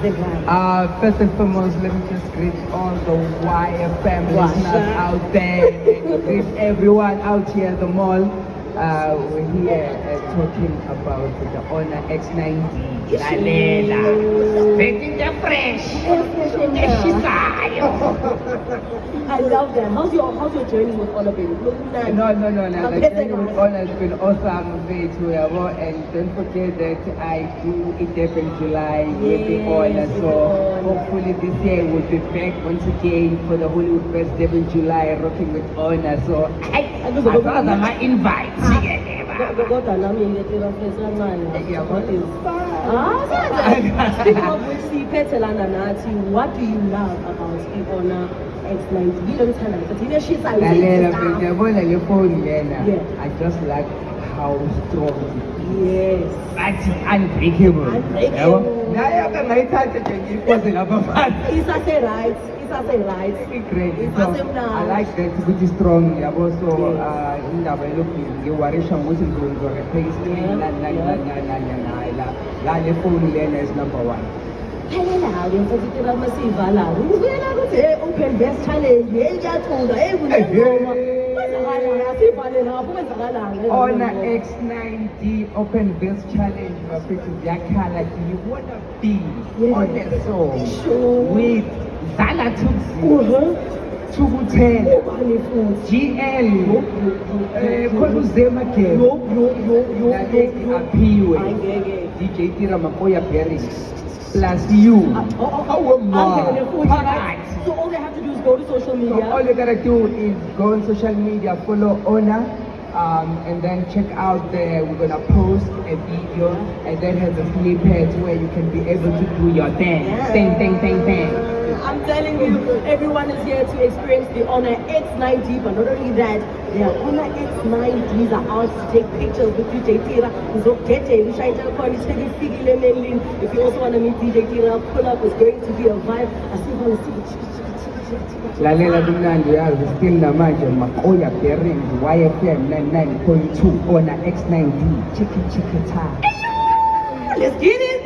First and foremost, let me just greet all the Wire family Washa. out there. Greet everyone out here at the mall. We're here talking about the Honor X90. Lalela. Getting the fresh. I love that. How's your journey with Honor, baby? No. The journey with Honor has been awesome, and don't forget that I do it in July with the Honor. So hopefully this year we'll be back once again for the Hollywood Festival in July, rocking with Honor. So I rather my invite. Kodwa nami ngiyethela mfethu kancane. Speaking of which, siphethelana nathi, what do you love about i-Honor X90? Yini okuthanda ngathi ineshisa Lalela ngiyabona le phone lena. Yeah. I just like how strong it is. Yes. That's unbreakable. Unbreakable. Yabo? Nayo kangayithatha nje ngiyiphoze lapha phansi. Isase-right. Great. It's So, awesome now. I like that ukuthi strong yabo. So indaba yelokhu ngiwarisha ukuthi ngizoreplace la le phone lena is number one. Phelela-ke mfethu itela masiyivalako ukubuyela ukuthi open best challenge kuyathunga kunengoma kwenzakalanga asivale lapho kwenzakalanga Honor X90 Open Bass Challenge bafethu ziyakhala you wanna be on that song Sure. with Zala Tuksi, Tukuthela, ubani futhi GL, khona uZema Gebe, Laleki Aphiwe, angeke DJ Tira Makoya Berry, plus you. angene futhi right? So all they have to do is go to social So media. all you gotta do is go on social media, follow Honor, and then check out there. We're gonna post a video, and that has a snippet where you can be able to do your dance. Dang. I'm telling you, everyone is here to experience the Honor X90, but not only that, their Honor X90s are out to take pictures with DJ Tira. If you also want to meet DJ Tira, pull up. It's going to be a vibe. I still want to see the Lalela kumnandi uyazi still namanje Makoya Bearings YFM 99.2 Honor X90 chicken time. Let's get it.